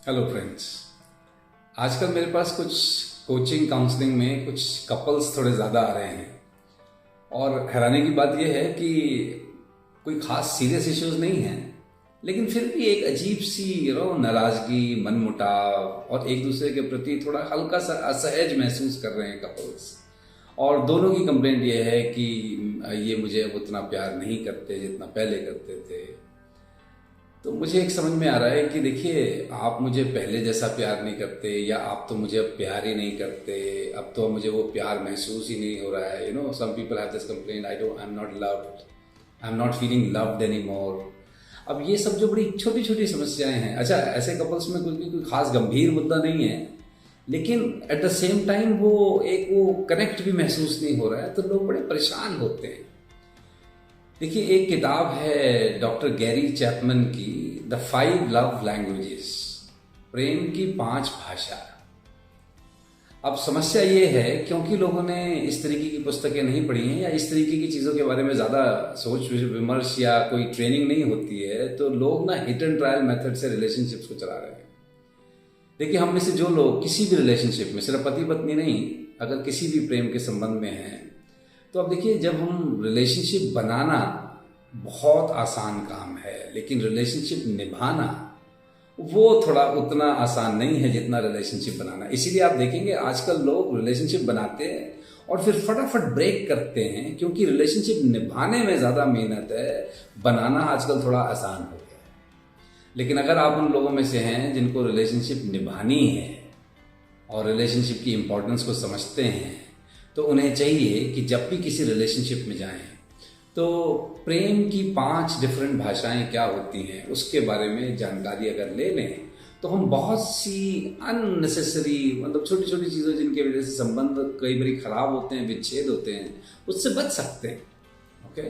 Hello friends. आजकल मेरे पास कुछ कोचिंग काउंसलिंग में कुछ कपल्स थोड़े ज़्यादा आ रहे हैं और हैरानी की बात यह है कि कोई खास सीरियस इश्यूज नहीं हैं, लेकिन फिर भी एक अजीब सी नाराज़गी, मनमुटाव और एक दूसरे के प्रति थोड़ा हल्का सा असहज महसूस कर रहे हैं कपल्स। और दोनों की कंप्लेंट ये है कि ये मुझे अब उतना प्यार नहीं करते जितना पहले करते थे। तो मुझे एक समझ में आ रहा है कि देखिए, आप मुझे पहले जैसा प्यार नहीं करते, या आप तो मुझे अब प्यार ही नहीं करते, अब तो मुझे वो प्यार महसूस ही नहीं हो रहा है। Some people have this complaint, I am not loved, I am not feeling loved any more. अब ये सब जो बड़ी छोटी छोटी समस्याएं हैं, अच्छा ऐसे कपल्स में कोई खास गंभीर मुद्दा नहीं है, लेकिन एट द सेम टाइम वो कनेक्ट भी महसूस नहीं हो रहा है, तो लोग बड़े परेशान होते हैं। देखिए, एक किताब है डॉक्टर गैरी चैपमैन की, द 5 लव लैंग्वेजेस, प्रेम की 5 भाषा। अब समस्या ये है, क्योंकि लोगों ने इस तरीके की पुस्तकें नहीं पढ़ी हैं या इस तरीके की चीज़ों के बारे में ज़्यादा सोच विमर्श या कोई ट्रेनिंग नहीं होती है, तो लोग ना हिट एंड ट्रायल मेथड से रिलेशनशिप्स को चला रहे हैं। देखिए, हम में से जो लोग किसी भी रिलेशनशिप में, सिर्फ पति पत्नी नहीं, अगर किसी भी प्रेम के संबंध में हैं, तो अब देखिए, जब हम रिलेशनशिप बनाना बहुत आसान काम है, लेकिन रिलेशनशिप निभाना वो थोड़ा उतना आसान नहीं है जितना रिलेशनशिप बनाना। इसीलिए आप देखेंगे आजकल लोग रिलेशनशिप बनाते हैं और फिर फटाफट ब्रेक करते हैं, क्योंकि रिलेशनशिप निभाने में ज़्यादा मेहनत है, बनाना आजकल थोड़ा आसान हो गया है। लेकिन अगर आप उन लोगों में से हैं जिनको रिलेशनशिप निभानी है और रिलेशनशिप की इम्पोर्टेंस को समझते हैं, तो उन्हें चाहिए कि जब भी किसी रिलेशनशिप में जाएं, तो प्रेम की 5 डिफरेंट भाषाएं क्या होती हैं उसके बारे में जानकारी अगर ले लें, तो हम बहुत सी अननेसेसरी, मतलब छोटी छोटी चीज़ों जिनकी वजह से संबंध कई बार खराब होते हैं, विच्छेद होते हैं, उससे बच सकते हैं। ओके,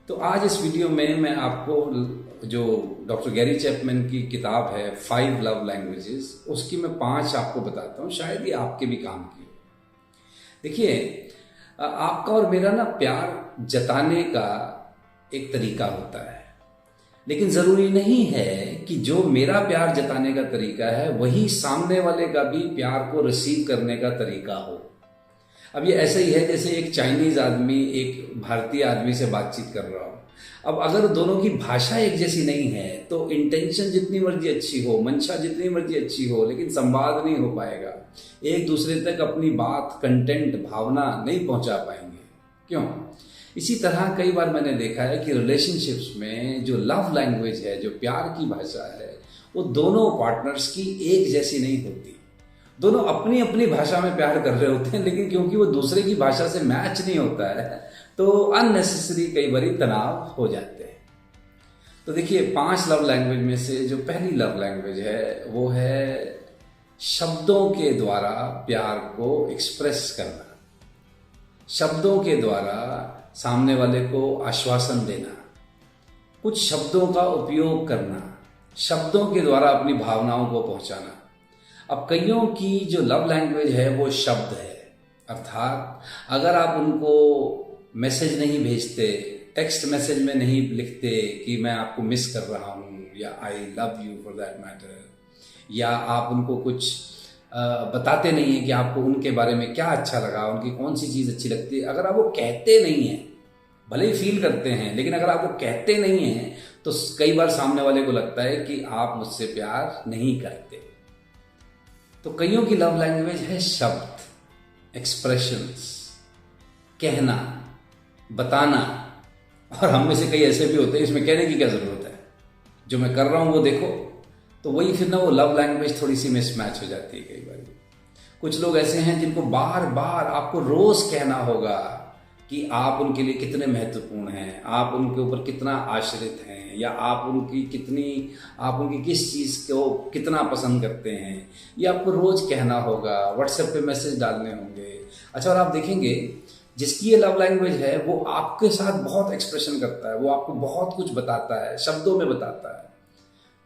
तो आज इस वीडियो में मैं आपको जो डॉक्टर गैरी चैपमैन की किताब है 5 लव लैंग्वेजेस, उसकी मैं 5 आपको बताता हूँ, शायद ये आपके भी काम की हो। देखिए, आपका और मेरा ना प्यार जताने का एक तरीका होता है, लेकिन ज़रूरी नहीं है कि जो मेरा प्यार जताने का तरीका है वही सामने वाले का भी प्यार को रिसीव करने का तरीका हो। अब ये ऐसा ही है जैसे एक चाइनीज़ आदमी एक भारतीय आदमी से बातचीत कर रहा हो। अब अगर दोनों की भाषा एक जैसी नहीं है, तो इंटेंशन जितनी मर्जी अच्छी हो, मंशा जितनी मर्जी अच्छी हो, लेकिन संवाद नहीं हो पाएगा, एक दूसरे तक अपनी बात, कंटेंट, भावना नहीं पहुंचा पाएंगे। क्यों? इसी तरह कई बार मैंने देखा है कि रिलेशनशिप्स में जो लव लैंग्वेज है, जो प्यार की भाषा है, वो दोनों पार्टनर्स की एक जैसी नहीं होती। दोनों अपनी अपनी भाषा में प्यार कर रहे होते हैं, लेकिन क्योंकि वो दूसरे की भाषा से मैच नहीं होता है, तो अननेसेसरी कई बार तनाव हो जाते हैं। तो देखिए, 5 लव लैंग्वेज में से जो पहली लव लैंग्वेज है वो है शब्दों के द्वारा प्यार को एक्सप्रेस करना, शब्दों के द्वारा सामने वाले को आश्वासन देना, कुछ शब्दों का उपयोग करना, शब्दों के द्वारा अपनी भावनाओं को पहुंचाना। अब कईयों की जो लव लैंग्वेज है वो शब्द है, अर्थात अगर आप उनको मैसेज नहीं भेजते, टेक्स्ट मैसेज में नहीं लिखते कि मैं आपको मिस कर रहा हूँ या I love you for that matter, या आप उनको कुछ बताते नहीं हैं कि आपको उनके बारे में क्या अच्छा लगा, उनकी कौन सी चीज़ अच्छी लगती है, अगर आप वो कहते नहीं हैं, भले ही फील करते हैं, लेकिन अगर आप वो कहते नहीं हैं, तो कई बार सामने वाले को लगता है कि आप मुझसे प्यार नहीं करते। तो कईयों की लव लैंग्वेज है शब्द, एक्सप्रेशंस, कहना, बताना। और हम में से कई ऐसे भी होते हैं, इसमें कहने की क्या ज़रूरत है, जो मैं कर रहा हूँ वो देखो। तो वही फिर ना वो लव लैंग्वेज थोड़ी सी मिसमैच हो जाती है कई बार। कुछ लोग ऐसे हैं जिनको बार बार आपको रोज़ कहना होगा कि आप उनके लिए कितने महत्वपूर्ण हैं, आप उनके ऊपर कितना आश्रित हैं, या आप उनकी किस चीज़ को कितना पसंद करते हैं, ये आपको रोज़ कहना होगा, व्हाट्सएप पे मैसेज डालने होंगे। अच्छा, और आप देखेंगे जिसकी ये लव लैंग्वेज है वो आपके साथ बहुत एक्सप्रेशन करता है, वो आपको बहुत कुछ बताता है, शब्दों में बताता है।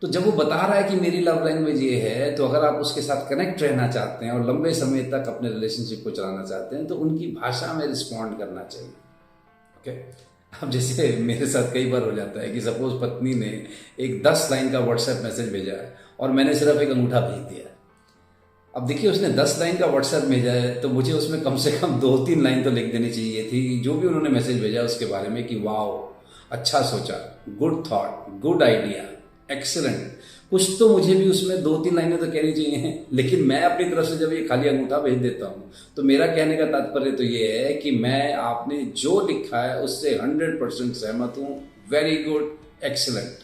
तो जब वो बता रहा है कि मेरी लव लैंग्वेज ये है, तो अगर आप उसके साथ कनेक्ट रहना चाहते हैं और लंबे समय तक अपने रिलेशनशिप को चलाना चाहते हैं, तो उनकी भाषा में रिस्पॉन्ड करना चाहिए। ओके, अब जैसे मेरे साथ कई बार हो जाता है कि सपोज पत्नी ने एक 10 लाइन का व्हाट्सएप मैसेज भेजा है और मैंने सिर्फ एक अंगूठा भेज दिया। अब देखिए उसने 10 लाइन का व्हाट्सएप भेजा है, तो मुझे उसमें कम से कम 2-3 लाइन तो लिख देनी चाहिए थी जो भी उन्होंने मैसेज भेजा उसके बारे में, कि वाह अच्छा सोचा, good thought, good idea, excellent. कुछ तो मुझे भी उसमें 2-3 लाइनें तो कहनी चाहिए। लेकिन मैं अपनी तरफ से जब ये खाली अंगूठा भेज देता हूँ, तो मेरा कहने का तात्पर्य तो ये है कि मैं आपने जो लिखा है उससे 100% सहमत हूँ, वेरी गुड, एक्सीलेंट।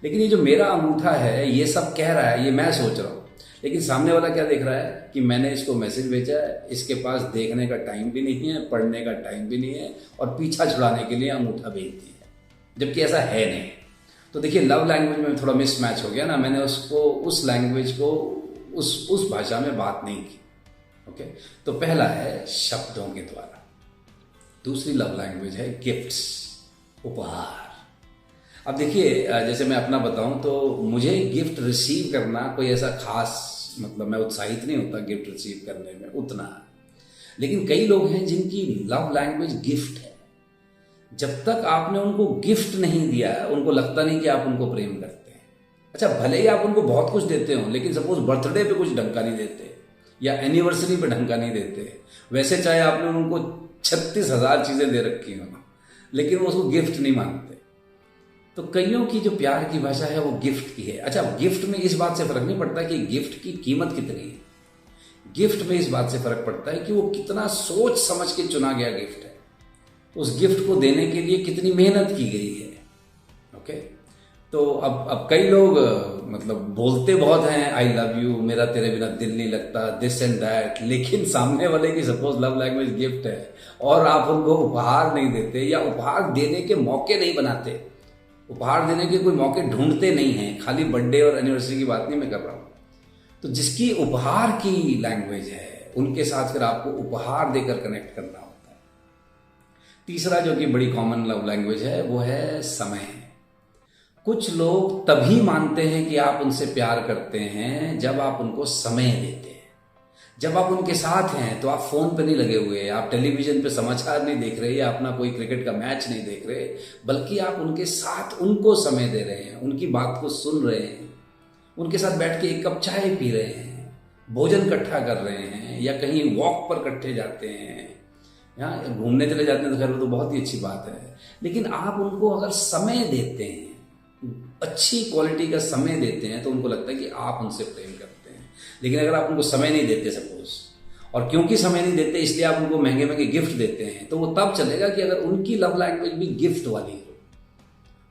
लेकिन ये जो मेरा अंगूठा है ये सब कह रहा है, ये मैं सोच रहा हूँ, लेकिन सामने वाला क्या देख रहा है कि मैंने इसको मैसेज भेजा है, इसके पास देखने का टाइम भी नहीं है, पढ़ने का टाइम भी नहीं है, और पीछा छुड़ाने के लिए अंगूठा भेज दिया, जबकि ऐसा है नहीं। तो देखिए लव लैंग्वेज में थोड़ा मिसमैच हो गया ना, मैंने उसको उस लैंग्वेज को उस भाषा में बात नहीं की। ओके, तो पहला है शब्दों के द्वारा, दूसरी लव लैंग्वेज है गिफ्ट्स, उपहार। अब देखिए जैसे मैं अपना बताऊं तो मुझे गिफ्ट रिसीव करना कोई ऐसा खास, मतलब मैं उत्साहित नहीं होता गिफ्ट रिसीव करने में उतना। लेकिन कई लोग हैं जिनकी लव लैंग्वेज गिफ्ट है। जब तक आपने उनको गिफ्ट नहीं दिया उनको लगता नहीं कि आप उनको प्रेम करते हैं। अच्छा, भले ही आप उनको बहुत कुछ देते हो, लेकिन सपोज बर्थडे पे कुछ ढंग का नहीं देते या एनिवर्सरी पे ढंग का नहीं देते, वैसे चाहे आपने उनको 36,000 चीजें दे रखी हो, लेकिन वो उसको गिफ्ट नहीं मानते। तो कईयों की जो प्यार की भाषा है वो गिफ्ट की है। अच्छा, गिफ्ट में इस बात से फर्क नहीं पड़ता कि गिफ्ट की कीमत कितनी है, गिफ्ट में इस बात से फर्क पड़ता है कि वो कितना सोच समझ के चुना गया गिफ्ट है, उस गिफ्ट को देने के लिए कितनी मेहनत की गई है। ओके, तो अब कई लोग मतलब बोलते बहुत हैं आई लव यू, मेरा तेरे बिना दिल नहीं लगता, दिस एंड दैट, लेकिन सामने वाले की सपोज लव लैंग्वेज गिफ्ट है और आप उनको उपहार नहीं देते या उपहार देने के मौके नहीं बनाते, उपहार देने के कोई मौके ढूंढते नहीं हैं। खाली बर्थडे और एनिवर्सरी की बात नहीं मैं कर रहा हूं। तो जिसकी उपहार की लैंग्वेज है उनके साथ फिर आपको उपहार देकर कनेक्ट करना होता है। तीसरा जो कि बड़ी कॉमन लव लैंग्वेज है वो है समय। कुछ लोग तभी मानते हैं कि आप उनसे प्यार करते हैं जब आप उनको समय देते हैं। जब आप उनके साथ हैं तो आप फोन पे नहीं लगे हुए, आप टेलीविजन पे समाचार नहीं देख रहे या अपना कोई क्रिकेट का मैच नहीं देख रहे, बल्कि आप उनके साथ उनको समय दे रहे हैं, उनकी बात को सुन रहे हैं, उनके साथ बैठ के एक कप चाय पी रहे हैं, भोजन इकट्ठा कर रहे हैं या कहीं वॉक पर इकट्ठे जाते हैं, यहाँ घूमने चले जाते हैं तो खैर वो तो बहुत ही अच्छी बात है। लेकिन आप उनको अगर समय देते हैं, अच्छी क्वालिटी का समय देते हैं, तो उनको लगता है कि आप उनसे प्रेम करते हैं। लेकिन अगर आप उनको समय नहीं देते सपोज, और क्योंकि समय नहीं देते इसलिए आप उनको महंगे महंगे गिफ्ट देते हैं, तो वो तब चलेगा कि अगर उनकी लव लैंग्वेज भी गिफ्ट वाली हो।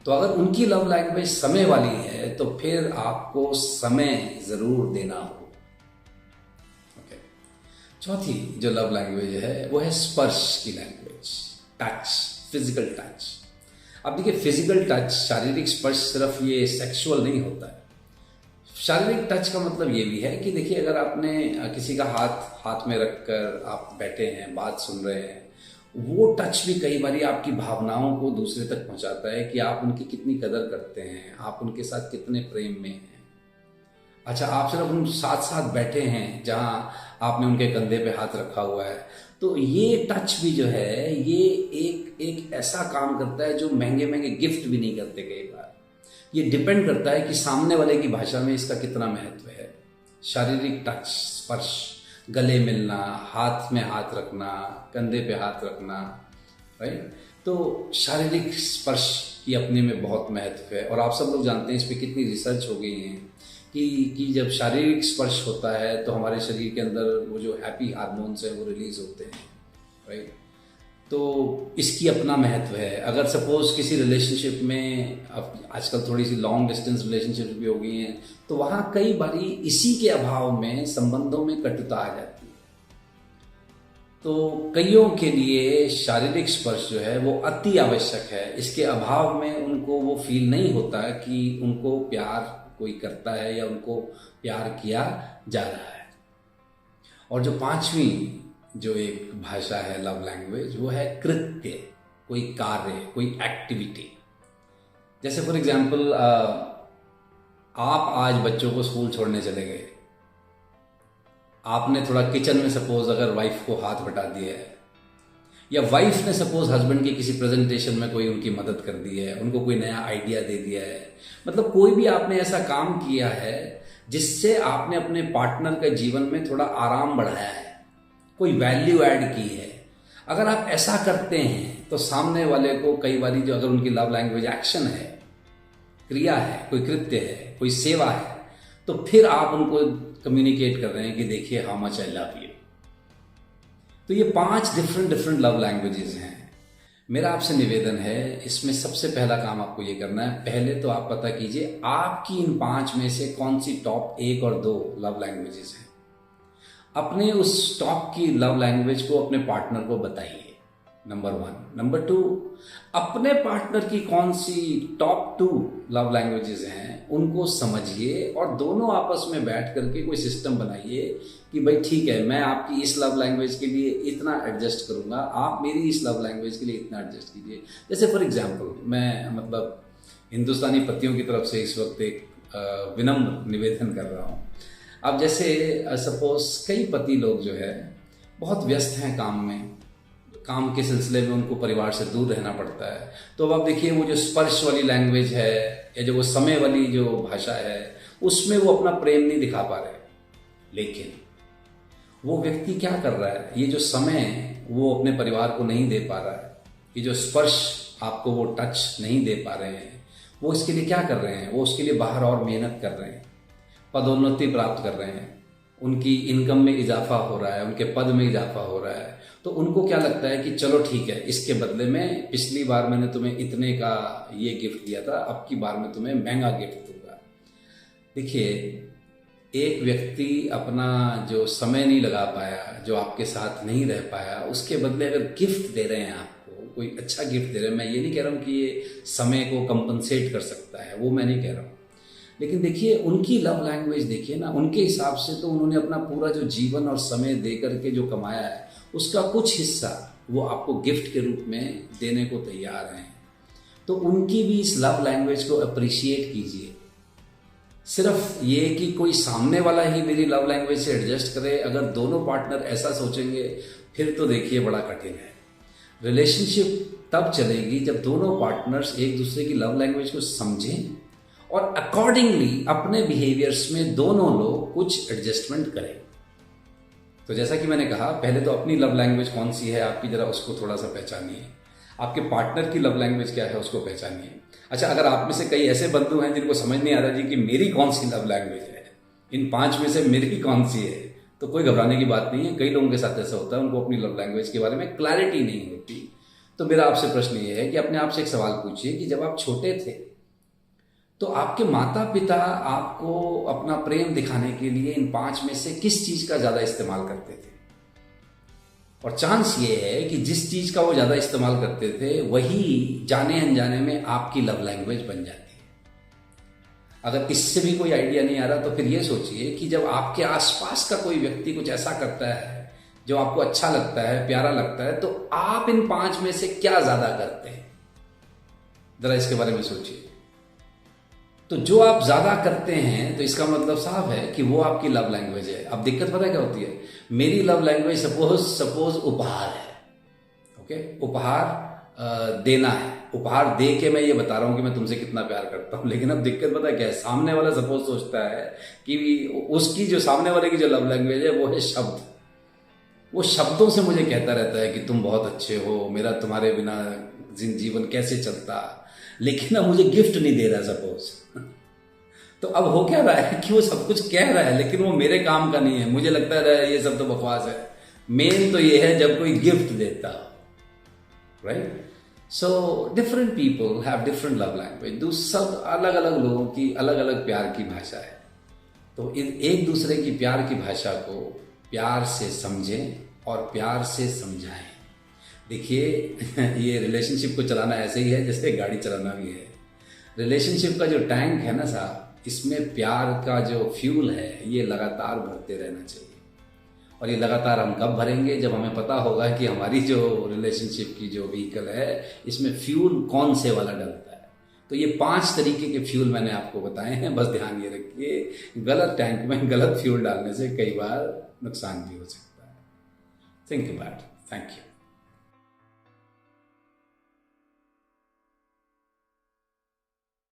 तो अगर उनकी लव लैंग्वेज समय वाली है तो फिर आपको समय जरूर देना हो। ओके, चौथी जो लव लैंग्वेज है वो है स्पर्श की लैंग्वेज, टच, फिजिकल टच। अब देखिए फिजिकल टच, शारीरिक स्पर्श सिर्फ ये सेक्सुअल नहीं होता है। शारीरिक टच का मतलब ये भी है कि देखिए अगर आपने किसी का हाथ में रखकर आप बैठे हैं, बात सुन रहे हैं, वो टच भी कई बार आपकी भावनाओं को दूसरे तक पहुंचाता है कि आप उनकी कितनी कदर करते हैं, आप उनके साथ कितने प्रेम में हैं। अच्छा, आप सिर्फ उन साथ साथ बैठे हैं जहां आपने उनके कंधे पे हाथ रखा हुआ है, तो ये टच भी जो है ये एक ऐसा काम करता है जो महंगे महंगे गिफ्ट भी नहीं करते कई बार। ये डिपेंड करता है कि सामने वाले की भाषा में इसका कितना महत्व है। शारीरिक टच, स्पर्श, गले मिलना, हाथ में हाथ रखना, कंधे पे हाथ रखना, राइट। तो शारीरिक स्पर्श की अपने में बहुत महत्व है और आप सब लोग जानते हैं इस पर कितनी रिसर्च हो गई है कि जब शारीरिक स्पर्श होता है तो हमारे शरीर के अंदर वो जो हैप्पी हार्मोन्स हैं वो रिलीज होते हैं, राइट। तो इसकी अपना महत्व है। अगर सपोज किसी रिलेशनशिप में, अब आजकल थोड़ी सी लॉन्ग डिस्टेंस रिलेशनशिप भी हो गई हैं, तो वहाँ कई बारी इसी के अभाव में संबंधों में कटुता आ जाती है। तो कईयों के लिए शारीरिक स्पर्श जो है वो अति आवश्यक है। इसके अभाव में उनको वो फील नहीं होता कि उनको प्यार कोई करता है या उनको प्यार किया जा रहा है। और जो पांचवी जो एक भाषा है लव लैंग्वेज वो है कृत्य, कोई कार्य, कोई एक्टिविटी। जैसे फॉर एग्जाम्पल आप आज बच्चों को स्कूल छोड़ने चले गए, आपने थोड़ा किचन में सपोज अगर वाइफ को हाथ बटा दिया है, या वाइफ ने सपोज हस्बैंड की किसी प्रेजेंटेशन में कोई उनकी मदद कर दी है, उनको कोई नया आइडिया दे दिया है, मतलब कोई भी आपने ऐसा काम किया है जिससे आपने अपने पार्टनर के जीवन में थोड़ा आराम बढ़ाया है, कोई वैल्यू ऐड की है। अगर आप ऐसा करते हैं तो सामने वाले को कई बार जो अगर उनकी लव लैंग्वेज एक्शन है, क्रिया है, कोई कृत्य है, कोई सेवा है, तो फिर आप उनको कम्युनिकेट कर रहे हैं कि देखिए how much I love you. तो ये 5 डिफरेंट लव लैंग्वेजेस हैं। मेरा आपसे निवेदन है, इसमें सबसे पहला काम आपको ये करना है, पहले तो आप पता कीजिए आपकी इन 5 में से कौन सी टॉप 1 और 2 लव लैंग्वेजेस हैं। अपने उस टॉप की लव लैंग्वेज को अपने पार्टनर को बताइए, नंबर 1। नंबर 2, अपने पार्टनर की कौन सी टॉप 2 लव लैंग्वेजेस हैं उनको समझिए और दोनों आपस में बैठ करके कोई सिस्टम बनाइए कि भाई ठीक है, मैं आपकी इस लव लैंग्वेज के लिए इतना एडजस्ट करूंगा, आप मेरी इस लव लैंग्वेज के लिए इतना एडजस्ट कीजिए। जैसे फॉर एग्जांपल मैं मतलब हिंदुस्तानी पतियों की तरफ से इस वक्त एक विनम्र निवेदन कर रहा हूँ। अब जैसे सपोज कई पति लोग जो है बहुत व्यस्त हैं काम में, काम के सिलसिले में उनको परिवार से दूर रहना पड़ता है। तो अब आप देखिए वो जो स्पर्श वाली लैंग्वेज है या जो वो समय वाली जो भाषा है उसमें वो अपना प्रेम नहीं दिखा पा रहे, लेकिन वो व्यक्ति क्या कर रहा है, ये जो समय वो अपने परिवार को नहीं दे पा रहा है, ये जो स्पर्श आपको वो टच नहीं दे पा रहे हैं, वो इसके लिए क्या कर रहे हैं, वो उसके लिए बाहर और मेहनत कर रहे हैं, पदोन्नति प्राप्त कर रहे हैं, उनकी इनकम में इजाफा हो रहा है, उनके पद में इजाफा हो रहा है। तो उनको क्या लगता है कि चलो ठीक है, इसके बदले में पिछली बार मैंने तुम्हें इतने का ये गिफ्ट दिया था, अब की बार मैं तुम्हें महंगा गिफ्ट दूंगा। देखिए, एक व्यक्ति अपना जो समय नहीं लगा पाया, जो आपके साथ नहीं रह पाया, उसके बदले अगर गिफ्ट दे रहे हैं आपको, कोई अच्छा गिफ्ट दे रहे हैं, मैं ये नहीं कह रहा हूँ कि ये समय को कंपनसेट कर सकता है, वो मैं नहीं कह रहा हूँ, लेकिन देखिए उनकी लव लैंग्वेज देखिए ना, उनके हिसाब से तो उन्होंने अपना पूरा जो जीवन और समय दे करके जो कमाया है उसका कुछ हिस्सा वो आपको गिफ्ट के रूप में देने को तैयार हैं। तो उनकी भी इस लव लैंग्वेज को अप्रिशिएट कीजिए। सिर्फ ये कि कोई सामने वाला ही मेरी लव लैंग्वेज से एडजस्ट करे, अगर दोनों पार्टनर ऐसा सोचेंगे फिर तो देखिए बड़ा कठिन है। रिलेशनशिप तब चलेगी जब दोनों पार्टनर्स एक दूसरे की लव लैंग्वेज को समझें और अकॉर्डिंगली अपने बिहेवियर्स में दोनों लोग कुछ एडजस्टमेंट करें। तो जैसा कि मैंने कहा, पहले तो अपनी लव लैंग्वेज कौन सी है आपकी, जरा उसको थोड़ा सा पहचानिए। आपके पार्टनर की लव लैंग्वेज क्या है उसको पहचानिए। अच्छा, अगर आप में से कई ऐसे बंधु हैं जिनको समझ नहीं आ रहा जी कि मेरी कौन सी लव लैंग्वेज है, इन 5 में से मेरी कौन सी है, तो कोई घबराने की बात नहीं है। कई लोगों के साथ ऐसा होता है, उनको अपनी लव लैंग्वेज के बारे में क्लैरिटी नहीं होती। तो मेरा आपसे प्रश्न ये है कि अपने आप से एक सवाल पूछिए कि जब आप छोटे थे तो आपके माता पिता आपको अपना प्रेम दिखाने के लिए इन 5 में से किस चीज का ज्यादा इस्तेमाल करते थे? और चांस ये है कि जिस चीज का वो ज्यादा इस्तेमाल करते थे वही जाने अनजाने में आपकी लव लैंग्वेज बन जाती है। अगर इससे भी कोई आइडिया नहीं आ रहा तो फिर ये सोचिए कि जब आपके आसपास का कोई व्यक्ति कुछ ऐसा करता है जो आपको अच्छा लगता है, प्यारा लगता है, तो आप इन 5 में से क्या ज्यादा करते हैं? जरा इसके बारे में सोचिए। तो जो आप ज्यादा करते हैं तो इसका मतलब साफ है कि वो आपकी लव लैंग्वेज है। अब दिक्कत पता है क्या होती है? मेरी लव लैंग्वेज सपोज उपहार है, ओके, उपहार देना है, उपहार दे के मैं ये बता रहा हूं कि मैं तुमसे कितना प्यार करता हूं। लेकिन अब दिक्कत पता है क्या है? सामने वाला सपोज सोचता है कि उसकी जो सामने वाले की जो लव लैंग्वेज है वो है शब्द। वो शब्दों से मुझे कहता रहता है कि तुम बहुत अच्छे हो, मेरा तुम्हारे बिना जीवन कैसे चलता, लेकिन अब मुझे गिफ्ट नहीं दे रहा सपोज। तो अब हो क्या रहा है कि वो सब कुछ कह रहा है लेकिन वो मेरे काम का नहीं है। मुझे लगता है ये सब तो बकवास है। मेन तो ये है जब कोई गिफ्ट देता, right? So different people have different love language. सब अलग अलग लोगों की अलग अलग प्यार की भाषा है। तो एक दूसरे की प्यार की भाषा को प्यार से समझें और प्यार से समझाएं। देखिए ये रिलेशनशिप को चलाना ऐसे ही है जैसे गाड़ी चलाना भी है। रिलेशनशिप का जो टैंक है ना साहब, इसमें प्यार का जो फ्यूल है ये लगातार भरते रहना चाहिए। और ये लगातार हम कब भरेंगे? जब हमें पता होगा कि हमारी जो रिलेशनशिप की जो व्हीकल है इसमें फ्यूल कौन से वाला डलता है। तो ये 5 तरीके के फ्यूल मैंने आपको बताए हैं, बस ध्यान ये रखिए गलत टैंक में गलत फ्यूल डालने से कई बार नुकसान भी हो सकता है। Think about it. Thank you.